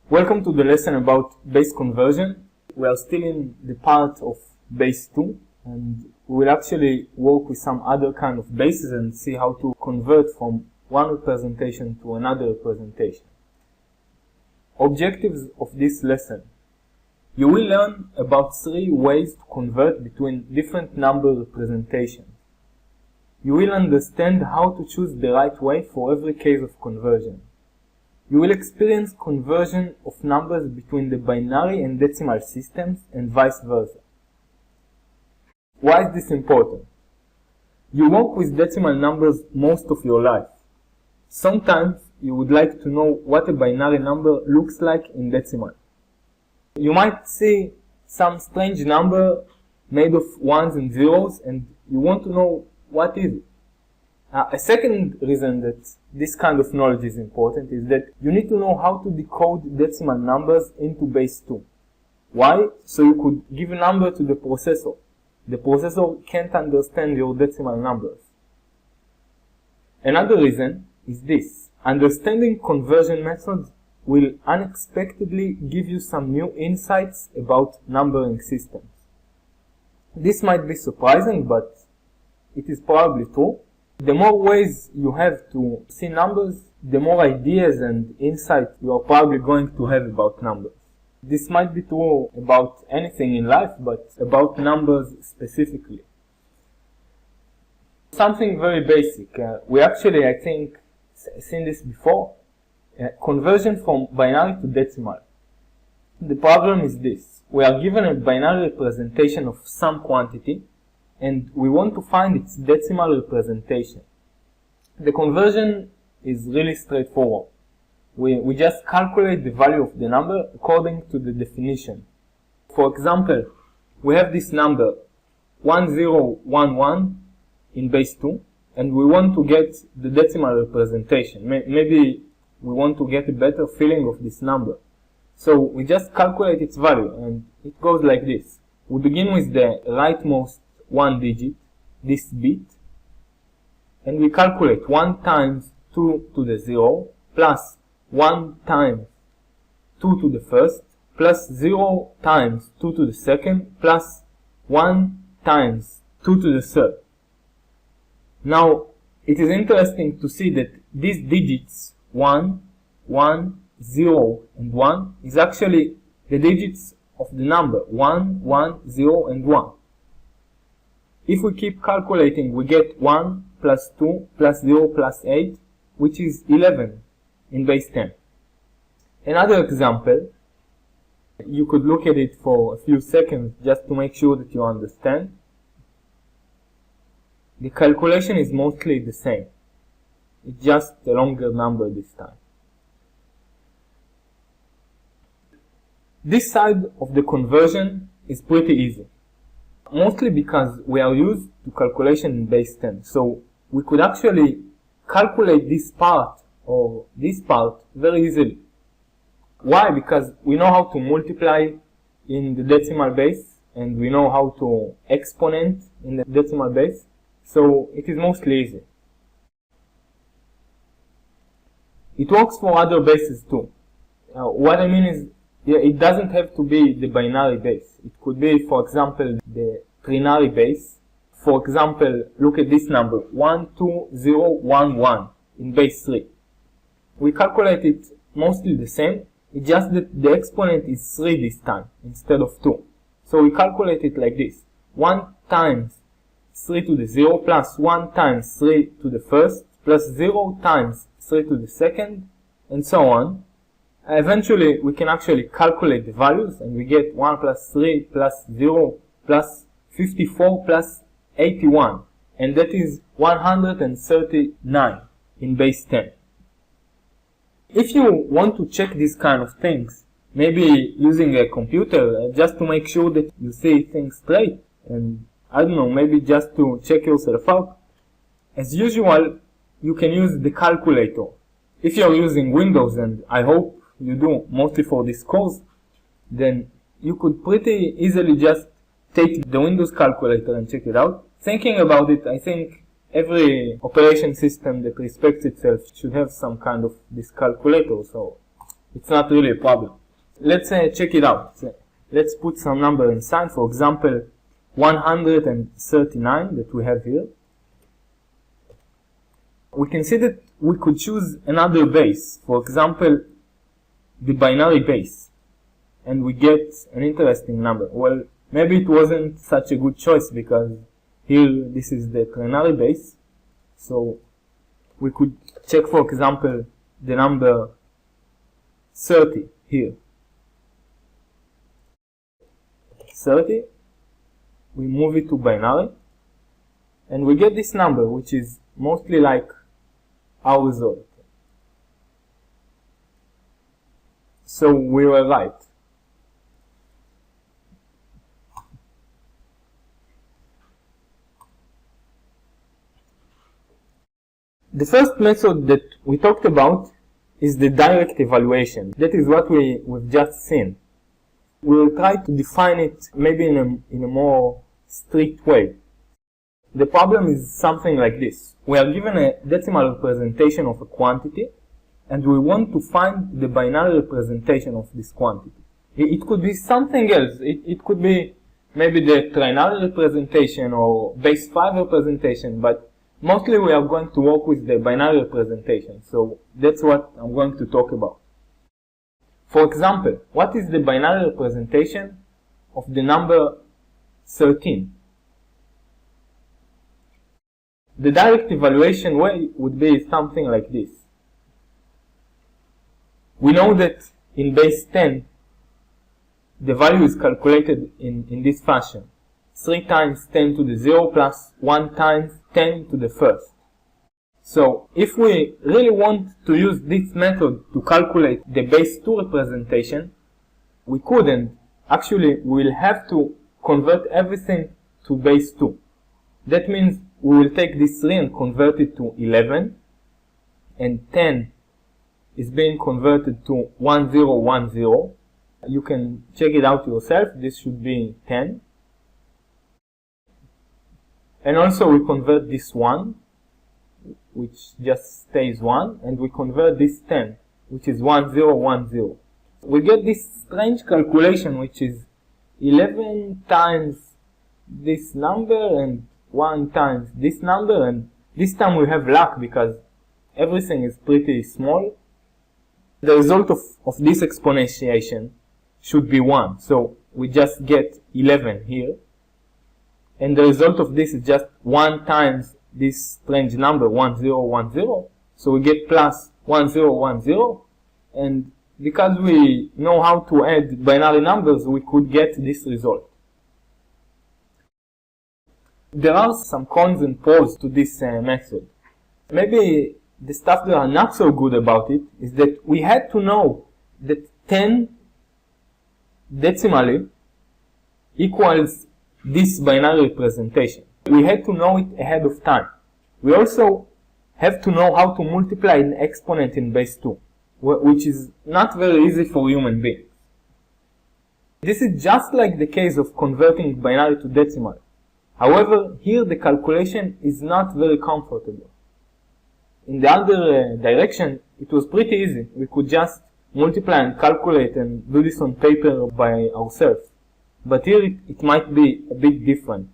Welcome to the lesson about base conversion. We are still in the part of base 2, and we will actually work with some other kind of bases and see how to convert from one representation to another representation. Objectives of this lesson. You will learn about 3 ways to convert between different number representations. You will understand how to choose the right way for every case of conversion. You will experience conversion of numbers between the binary and decimal systems and vice versa. Why is this important? You work with decimal numbers most of your life. Sometimes you would like to know what a binary number looks like in decimal. You might see some strange number made of ones and zeros and you want to know what is it. A second reason that this kind of knowledge is important is that you need to know how to decode decimal numbers into base 2. Why? So you could give a number to the processor. The processor can't understand your decimal numbers. Another reason is this. Understanding conversion methods will unexpectedly give you some new insights about numbering systems. This might be surprising, but it is probably true. The more ways you have to see numbers, the more ideas and insight you are probably going to have about numbers. This might be true about anything in life, but about numbers specifically. Something very basic. We actually, I think, seen this before. Conversion from binary to decimal. The problem is this. We are given a binary representation of some quantity, and we want to find its decimal representation. The conversion is really straightforward. We just calculate the value of the number according to the definition. For example, we have this number 1011 in base 2, and we want to get the decimal representation. Maybe we want to get a better feeling of this number. So we just calculate its value, and it goes like this. We begin with the rightmost 1 digit, this bit, and we calculate 1 times 2 to the 0 plus 1 times 2 to the first plus 0 times 2 to the second plus 1 times 2 to the third. Now, it is interesting to see that these digits 1, 1, 0, and 1 is actually the digits of the number 1, 1, 0, and 1. If we keep calculating, we get 1 plus 2 plus 0 plus 8, which is 11 in base 10. Another example, you could look at it for a few seconds just to make sure that you understand. The calculation is mostly the same. It's just a longer number this time. This side of the conversion is pretty easy. Mostly because we are used to calculation in base 10. So we could actually calculate this part or this part very easily. Why? Because we know how to multiply in the decimal base and we know how to exponent in the decimal base. So it is mostly easy. It works for other bases too. What I mean is, it doesn't have to be the binary base. It could be, for example, the trinary base. For example, look at this number, 12011 in base 3. We calculate it mostly the same. It's just that the exponent is 3 this time instead of 2. So we calculate it like this. 1 times 3 to the 0 plus 1 times 3 to the first plus 0 times 3 to the second, and so on. Eventually, we can actually calculate the values, and we get 1 plus 3 plus 0 plus 54 plus 81, and that is 139 in base 10. If you want to check these kind of things, maybe using a computer, just to make sure that you see things straight, and I don't know, maybe just to check yourself out, as usual, you can use the calculator. If you're using Windows, and I hope you do mostly for this course, then you could pretty easily just take the Windows calculator and check it out. Thinking about it, I think every operation system that respects itself should have some kind of this calculator, so it's not really a problem. Let's check it out. Let's put some number inside. For example, 139 that we have here. We can see that we could choose another base. For example, the binary base. And we get an interesting number. Well, maybe it wasn't such a good choice because here this is the ternary base. So we could check, for example, the number 30 here. 30, we move it to binary, and we get this number, which is mostly like our result. So we were right. The first method that we talked about is the direct evaluation. That is what we've just seen. We will try to define it maybe in a more strict way. The problem is something like this. We are given a decimal representation of a quantity, and we want to find the binary representation of this quantity. It could be something else. It could be maybe the trinary representation or base 5 representation, but mostly we are going to work with the binary representation. So that's what I'm going to talk about. For example, what is the binary representation of the number 13? The direct evaluation way would be something like this. We know that in base 10, the value is calculated in this fashion. 3 times 10 to the 0 plus 1 times 10 to the first. So if we really want to use this method to calculate the base 2 representation, we couldn't. Actually, we'll have to convert everything to base 2. That means we will take this 3 and convert it to 11, and 10 is being converted to 1010. You can check it out yourself. This should be 10. And also we convert this 1, which just stays 1, and we convert this 10, which is 1010. We get this strange calculation, which is 11 times this number and 1 times this number, and this time we have luck because everything is pretty small. The result of this exponentiation should be 1, so we just get 11 here, and the result of this is just 1 times this strange number 1010, so we get plus 1010, and because we know how to add binary numbers, we could get this result. There are some cons and pros to this method. Maybe the stuff that are not so good about it is that we had to know that 10 decimally equals this binary representation. We had to know it ahead of time. We also have to know how to multiply an exponent in base 2, which is not very easy for human beings. This is just like the case of converting binary to decimal. However, here the calculation is not very comfortable. In the other direction, it was pretty easy. We could just multiply and calculate and do this on paper by ourselves. But here it might be a bit different.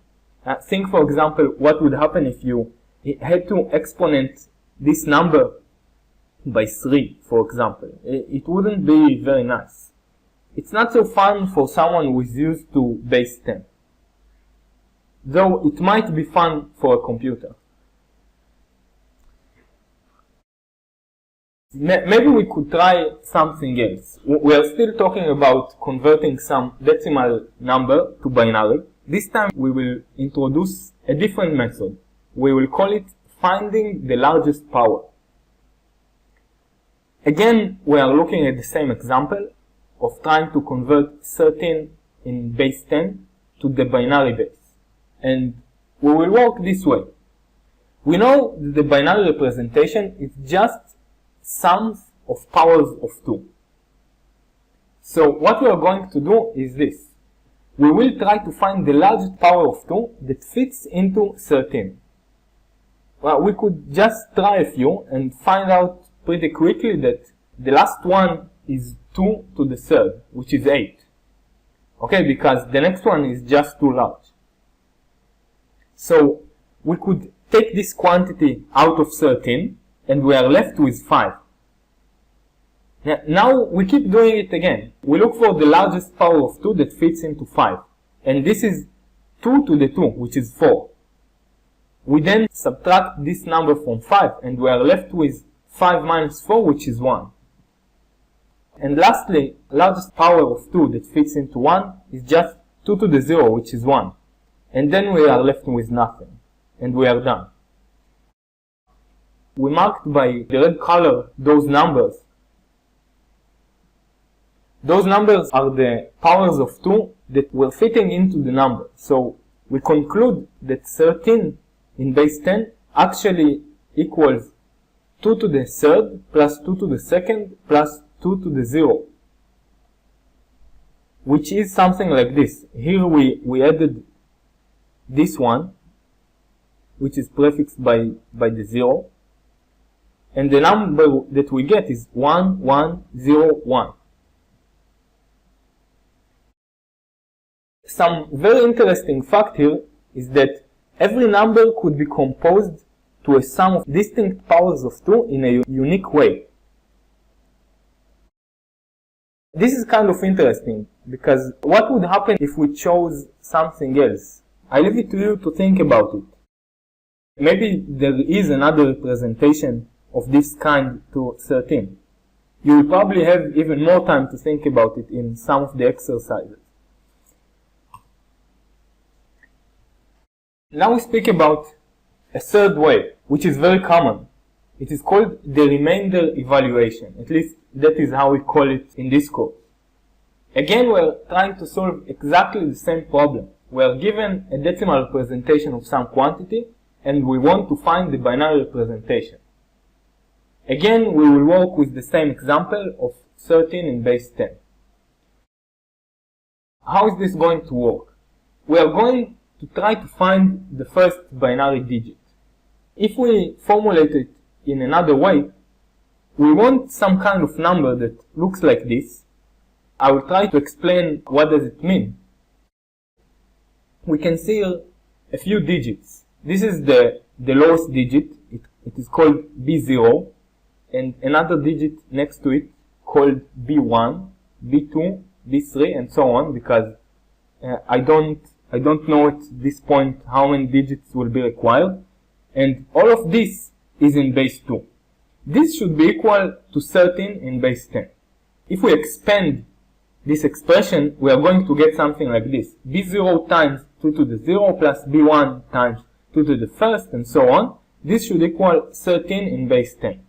Think, for example, what would happen if you had to exponent this number by 3, for example. It wouldn't be very nice. It's not so fun for someone who is used to base 10. Though it might be fun for a computer. Maybe we could try something else. We are still talking about converting some decimal number to binary. This time we will introduce a different method. We will call it finding the largest power. Again, we are looking at the same example of trying to convert 13 in base 10 to the binary base. And we will work this way. We know that the binary representation is just sums of powers of 2. So what we are going to do is this. We will try to find the largest power of 2 that fits into 13. Well, we could just try a few and find out pretty quickly that the last one is 2 to the third, which is 8. Okay, because the next one is just too large. So we could take this quantity out of 13 and we are left with 5. Now we keep doing it again. We look for the largest power of 2 that fits into 5. And this is 2 to the 2, which is 4. We then subtract this number from 5 and we are left with 5 minus 4, which is 1. And lastly, largest power of 2 that fits into 1 is just 2 to the 0, which is 1. And then we are left with nothing. And we are done. We marked by the red color those numbers. Those numbers are the powers of 2 that were fitting into the number. So we conclude that 13 in base 10 actually equals 2 to the third plus 2 to the second plus 2 to the 0, which is something like this. Here we added this one, which is prefixed by the 0, and the number that we get is 1, 1, 0, 1. Some very interesting fact here is that every number could be composed to a sum of distinct powers of 2 in a unique way. This is kind of interesting, because what would happen if we chose something else? I leave it to you to think about it. Maybe there is another representation of this kind to 13. You will probably have even more time to think about it in some of the exercises. Now we speak about a third way, which is very common. It is called the remainder evaluation. At least that is how we call it in this course. Again, we are trying to solve exactly the same problem. We are given a decimal representation of some quantity and we want to find the binary representation. Again, we will work with the same example of 13 in base 10. How is this going to work? We are going to try to find the first binary digit. If we formulate it in another way, we want some kind of number that looks like this. I will try to explain what does it mean. We can see here a few digits. This is the lowest digit. It is called B0, and another digit next to it called B1, B2, B3, and so on, because I don't know at this point how many digits will be required, and all of this is in base 2. This should be equal to 13 in base 10. If we expand this expression, we are going to get something like this. B0 times 2 to the 0 plus B1 times 2 to the first, and so on. This should equal 13 in base 10.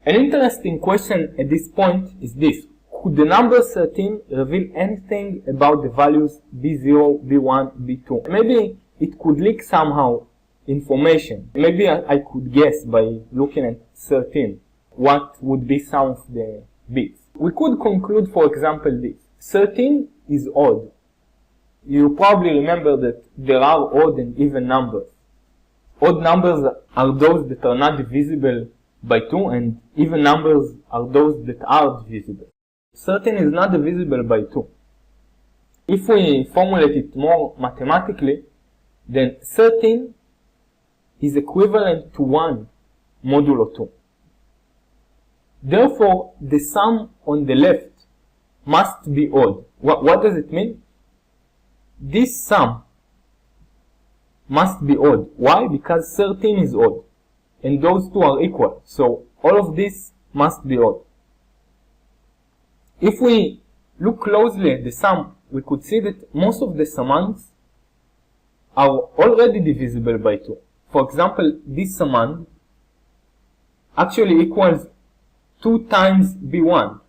An interesting question at this point is this. Could the number 13 reveal anything about the values B0, B1, B2? Maybe it could leak somehow information. Maybe I could guess by looking at 13 what would be some of the bits. We could conclude, for example, this. 13 is odd. You probably remember that there are odd and even numbers. Odd numbers are those that are not divisible by 2, and even numbers are those that are divisible. 13 is not divisible by 2. If we formulate it more mathematically, then 13 is equivalent to 1 modulo 2. Therefore, the sum on the left must be odd. What does it mean? This sum must be odd. Why? Because 13 is odd, and those two are equal. So all of this must be odd. If we look closely at the sum, we could see that most of the summands are already divisible by 2. For example, this summand actually equals 2 times B1,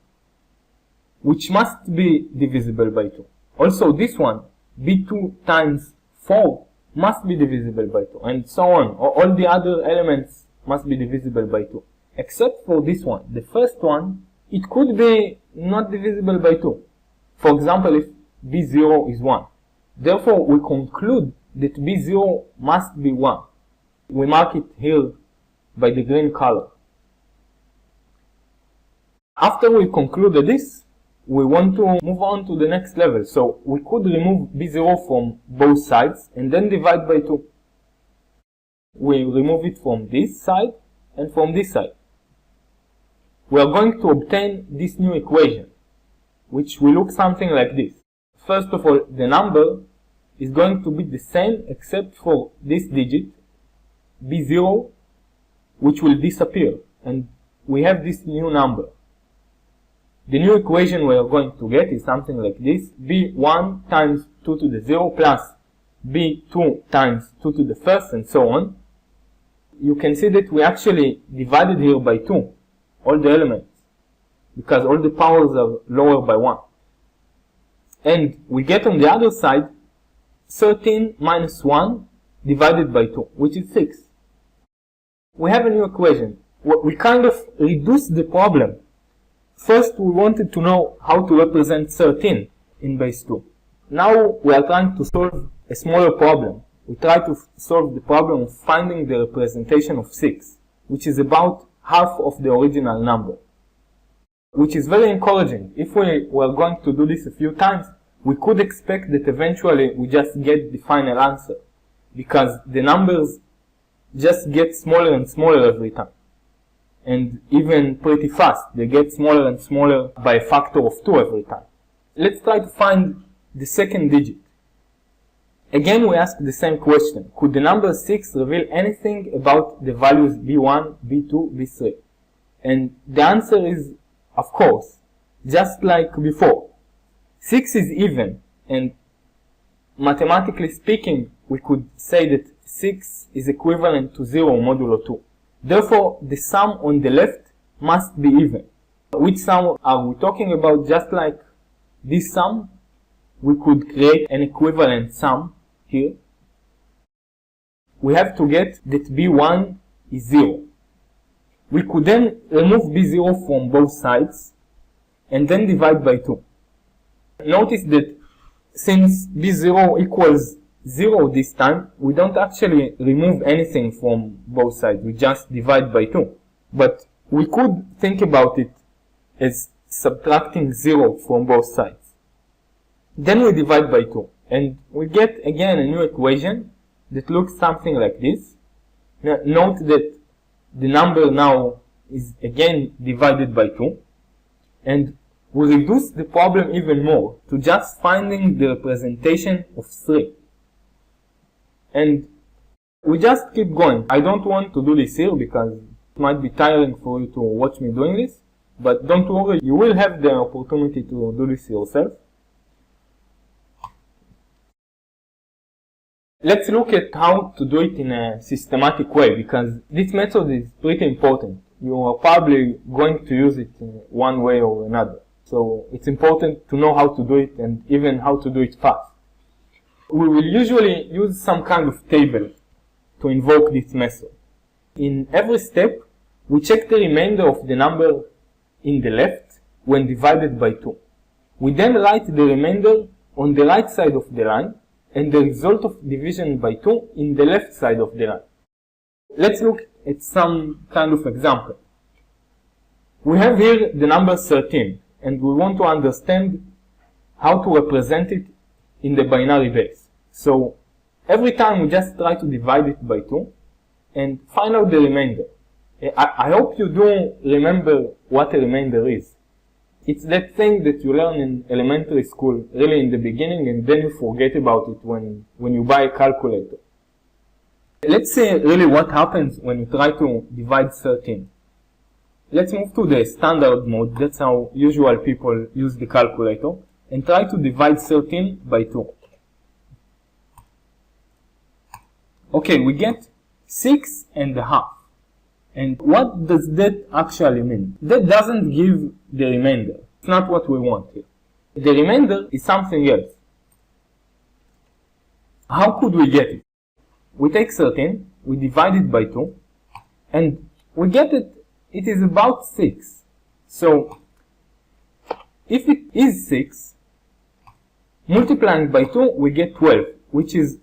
which must be divisible by 2. Also this one, B2 times 4, must be divisible by 2, and so on. All the other elements must be divisible by 2, except for this one. The first one, it could be not divisible by 2. For example, if B0 is 1. Therefore, we conclude that B0 must be 1. We mark it here by the green color. After we concluded this, we want to move on to the next level. So we could remove b0 from both sides and then divide by 2. We remove it from this side and from this side. We are going to obtain this new equation, which will look something like this. First of all, the number is going to be the same except for this digit, b0, which will disappear, and we have this new number. The new equation we are going to get is something like this: b1 times 2 to the 0 plus b2 times 2 to the first, and so on. You can see that we actually divided here by 2, all the elements, because all the powers are lower by 1. And we get on the other side 13 minus 1 divided by 2, which is 6. We have a new equation. We kind of reduced the problem. First, we wanted to know how to represent 13 in base 2. Now we are trying to solve a smaller problem. We try to solve the problem of finding the representation of 6, which is about half of the original number, which is very encouraging. If we were going to do this a few times, we could expect that eventually we just get the final answer, because the numbers just get smaller and smaller every time. And even pretty fast, they get smaller and smaller by a factor of 2 every time. Let's try to find the second digit. Again, we ask the same question. Could the number 6 reveal anything about the values b1, b2, b3? And the answer is, of course, just like before. 6 is even, and mathematically speaking, we could say that 6 is equivalent to 0 modulo 2. Therefore, the sum on the left must be even. Which sum are we talking about? Just like this sum, we could create an equivalent sum here. We have to get that b1 is 0. We could then remove b0 from both sides and then divide by 2. Notice that since b0 equals 0 this time, we don't actually remove anything from both sides, we just divide by 2. But we could think about it as subtracting 0 from both sides. Then we divide by 2, and we get again a new equation that looks something like this. Now, note that the number now is again divided by 2, and we reduce the problem even more to just finding the representation of 3. And we just keep going. I don't want to do this here because it might be tiring for you to watch me doing this. But don't worry, you will have the opportunity to do this yourself. Let's look at how to do it in a systematic way, because this method is pretty important. You are probably going to use it in one way or another. So it's important to know how to do it, and even how to do it fast. We will usually use some kind of table to invoke this method. In every step, we check the remainder of the number in the left when divided by 2. We then write the remainder on the right side of the line, and the result of division by 2 in the left side of the line. Let's look at some kind of example. We have here the number 13, and we want to understand how to represent it in the binary base. So every time we just try to divide it by 2 and find out the remainder. I hope you do remember what a remainder is. It's that thing that you learn in elementary school, really in the beginning, and then you forget about it when you buy a calculator. Let's see really what happens when you try to divide 13. Let's move to the standard mode. That's how usual people use the calculator. And try to divide 13 by 2. Okay, we get 6.5. And what does that actually mean? That doesn't give the remainder. It's not what we want here. The remainder is something else. How could we get it? We take 13, we divide it by 2, and we get it is about 6. So, if it is 6, multiplying by 2, we get 12, which is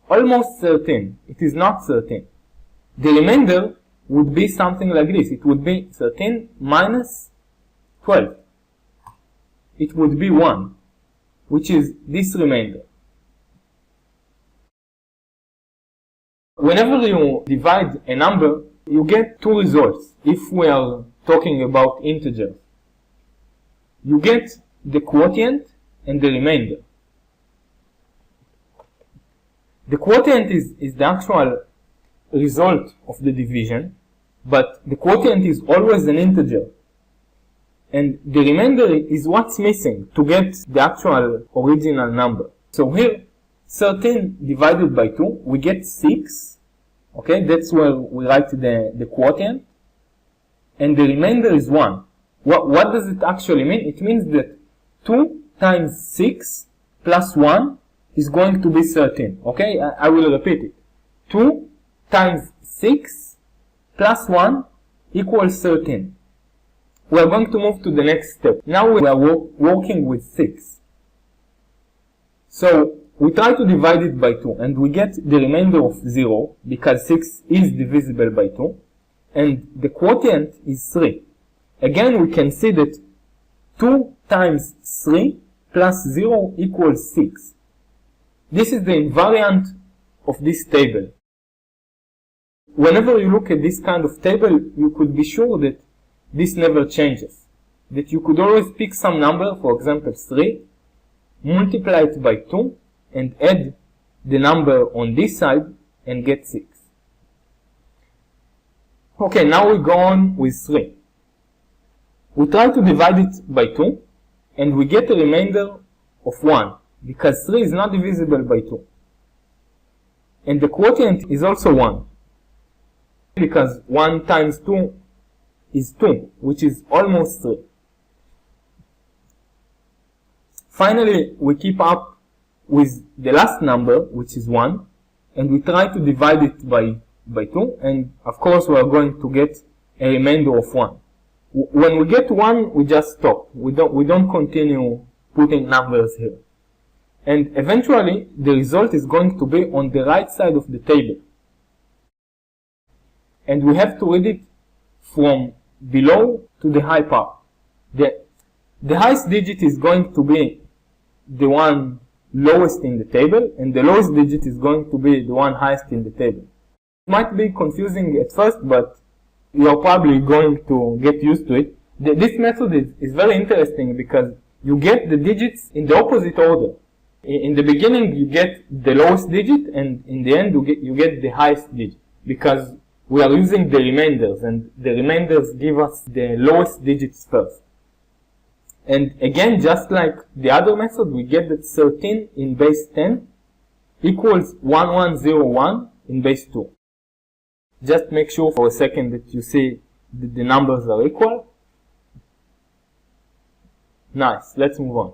almost 13. It is not 13. The remainder would be something like this. It would be 13 minus 12. It would be 1, which is this remainder. Whenever you divide a number, you get two results if we are talking about integers. You get the quotient and the remainder. The quotient is the actual result of the division, but the quotient is always an integer. And the remainder is what's missing to get the actual original number. So here, 13 divided by 2, we get 6. Okay, that's where we write the quotient. And the remainder is 1. What does it actually mean? It means that 2 times 6 plus 1 is going to be 13. Okay, I will repeat it. 2 times 6 plus 1 equals 13. We are going to move to the next step. Now we are working with 6. So we try to divide it by 2 and we get the remainder of 0 because 6 is divisible by 2 and the quotient is 3. Again we can see that 2 times 3 plus 0 equals 6. This is the invariant of this table. Whenever you look at this kind of table, you could be sure that this never changes. That you could always pick some number, for example 3, multiply it by 2, and add the number on this side and get 6. Okay, now we go on with 3. We try to divide it by 2, and we get a remainder of 1, because 3 is not divisible by 2. And the quotient is also 1, because 1 times 2 is 2, which is almost 3. Finally, we keep up with the last number, which is 1, and we try to divide it by 2, and of course we are going to get a remainder of 1. When we get 1, we just stop. We don't continue putting numbers here. And eventually, the result is going to be on the right side of the table. And we have to read it from below to the high part. The highest digit is going to be the one lowest in the table, and the lowest digit is going to be the one highest in the table. It might be confusing at first, but you are probably going to get used to it. This method is very interesting because you get the digits in the opposite order. In the beginning you get the lowest digit, and in the end you get the highest digit, because we are using the remainders, and the remainders give us the lowest digits first. And again, just like the other method, we get that 13 in base 10 equals 1101 in base 2. Just make sure for a second that you see that the numbers are equal. Nice, let's move on.